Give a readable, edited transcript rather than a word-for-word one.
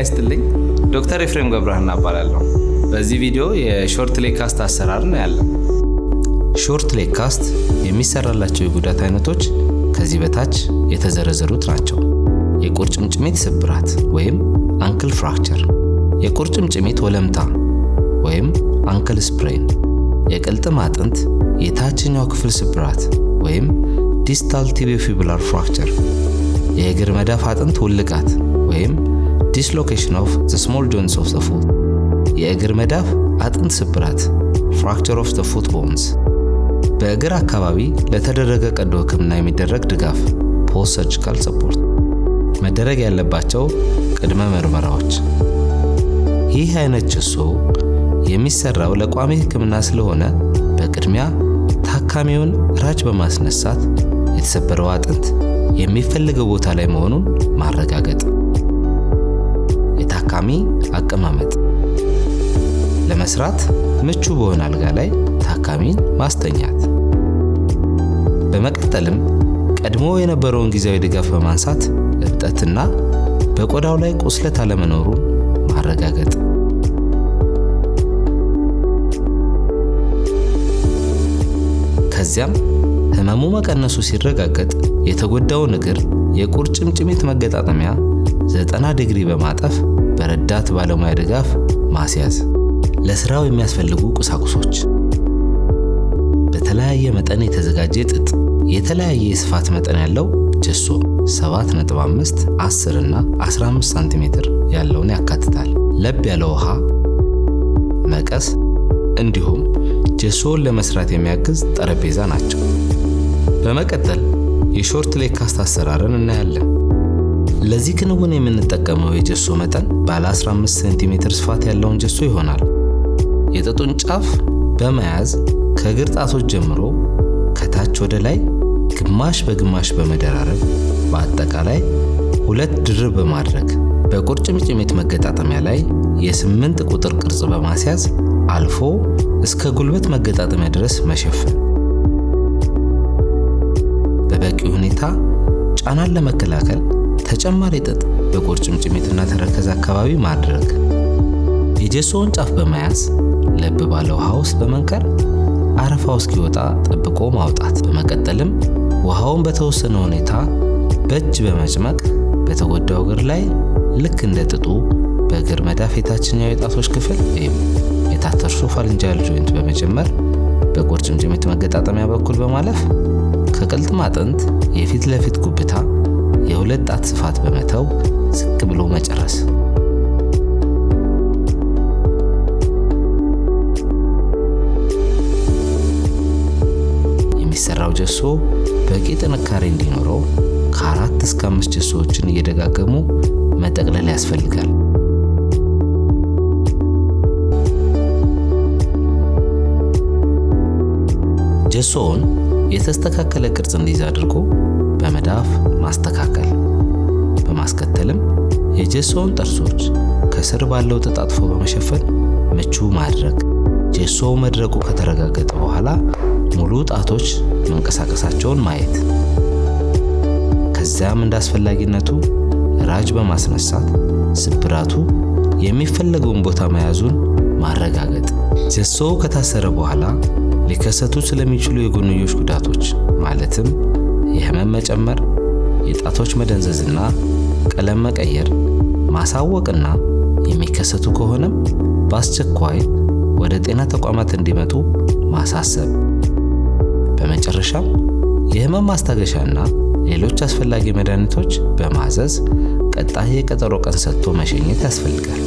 ይስጥልኝ። ዶክተር ኤፍሬም ገብረሃና እባላለሁ። በዚህ ቪዲዮ የሾርት ሌግ ካስት አሰራር ነው ያለው። ሾርት ሌግ ካስት የሚሰራላቸው የጉዳት አይነቶች ከዚህ በታች የተዘረዘሩት ናቸው። የቁርጭምጭሚት ስብራት ወይም አንክል ፍራክቸር፣ የቁርጭምጭሚት ወለምታ ወይም አንክል ስፕሬን፣ የቅልጥም አጥንት የታችኛው ክፍል ስብራት ወይም ዲስታል ቲቢዮፊቡላር ፍራክቸር፣ የእግር መዳፍ አጥንት ውልቃት ወይም ዲስሎኬሽን ኦፍ ዘ ስሞል ጆይንትስ ኦፍ ዘ ፉት፣ የእግር መዳፍ አጥንት ስብራት ፍራክቸር ኦፍ ዘ ፉት ቦንስ፣ በእግር አካባቢ ለተደረገ ቀዶ ሕክምና የሚደረግ ድጋፍ ፖስት ሰርጂካል ሰፖርት። መደረግ ያለባቸው ቅድመ ምርመራዎች። ይህ አይነት ጀሶ የሚሰራው ለቋሚ ሕክምና ስለሆነ በቅድሚያ ታካሚውን ራጅ በማስነሳት የተሰበረው አጥንት የሚፈልገው ቦታ ላይ መሆኑን ማረጋገጥ። የታካሚ አቀማመጥ፣ ለመስራት ምቹ በሆነ አልጋ ላይ ታካሚን ማስተኛት። በመቀጠልም ቀድሞ የነበረውን ጊዜያዊ ድጋፍ በማንሳት እብጠትና በቆዳው ላይ ቁስለት አለመኖሩን ማረጋገጥ። ከዚያም ህመሙ መቀነሱ ሲረጋገጥ የተጎዳውን እግር የቁርጭምጭሚት መገጣጠሚያ 90 ዲግሪ በማጠፍ በረዳት ባለሙያ ድጋፍ ማስያዝ። ለስራው የሚያስፈልጉ ቁሳቁሶች በተለያየ መጠን የተዘጋጀ ጥጥ፣ የተለያየ የስፋት መጠን ያለው ጀሶ 7.5፣ 10 እና 15 ሳንቲሜትር ያለውን ያካትታል። ለብ ያለ ውሃ፣ መቀስ እንዲሁም ጀሶውን ለመስራት የሚያግዝ ጠረጴዛ ናቸው። በመቀጠል የሾርት ሌግ ካስት አሰራርን እናያለን። ለዚህ ክንውን የምንጠቀመው የጀሶ መጠን ባለ 15 ሴንቲሜትር ስፋት ያለውን ጀሶ ይሆናል። የጥጡን ጫፍ በመያዝ ከእግር ጣቶች ጀምሮ ከታች ወደ ላይ ግማሽ በግማሽ በመደራረብ በአጠቃላይ 2 ድርብ በማድረግ በቁርጭምጭሚት መገጣጠሚያ ላይ የ8 ቁጥር ቅርጽ በማስያዝ አልፎ እስከ ጉልበት መገጣጠሚያ ድረስ መሸፈን። በበቂ ሁኔታ ጫናን ለመከላከል ተጨማሪ ጥጥ በቁርጭምጭሚትና ተረከዝ አካባቢ ማድረግ። የጀሶውን ጫፍ በመያዝ ለብ ባለ ውሃ ውስጥ በመንከር አረፋው እስኪወጣ ጠብቆ ማውጣት። በመቀጠልም ውሃውን በተወሰነ ሁኔታ በእጅ በመጭመቅ በተጎዳው እግር ላይ ልክ እንደ ጥጡ በእግር መዳፍ የታችኛው የጣቶች ክፍል ወይም የታተርሶፋልንጃል ጆይንት በመጀመር በቁርጭምጭሚት መገጣጠሚያ በኩል በማለፍ ከቅልጥም አጥንት የፊት ለፊት ጉብታ የ2 ጣት ስፋት በመተው ዝቅ ብሎ መጨረስ። የሚሰራው ጀሶ በቂ ጥንካሬ እንዲኖረው ከ4 እስከ 5 ጀሶዎችን እየደጋገሙ መጠቅለል ያስፈልጋል። ጀሶውን የተስተካከለ ቅርጽ እንዲይዝ አድርጎ በመዳፍ ማስተካከል። በማስከተልም የጀሶውን ጥርሶች ከስር ባለው ተጣጥፎ በመሸፈን ምቹ ማድረግ። ጀሶው መድረቁ ከተረጋገጠ በኋላ ሙሉ ጣቶች መንቀሳቀሳቸውን ማየት። ከዚያም እንዳስፈላጊነቱ ራጅ በማስነሳት ስብራቱ የሚፈለገውን ቦታ መያዙን ማረጋገጥ። ጀሶው ከታሰረ በኋላ ሊከሰቱ ስለሚችሉ የጎንዮሽ ጉዳቶች ማለትም የህመም መጨመር፣ የጣቶች መደንዘዝና ቀለም መቀየር ማሳወቅና የሚከሰቱ ከሆነም በአስቸኳይ ወደ ጤና ተቋማት እንዲመጡ ማሳሰብ። በመጨረሻም የህመም ማስታገሻና ሌሎች አስፈላጊ መድኃኒቶች በማዘዝ ቀጣይ የቀጠሮ ቀን ሰጥቶ መሸኘት ያስፈልጋል።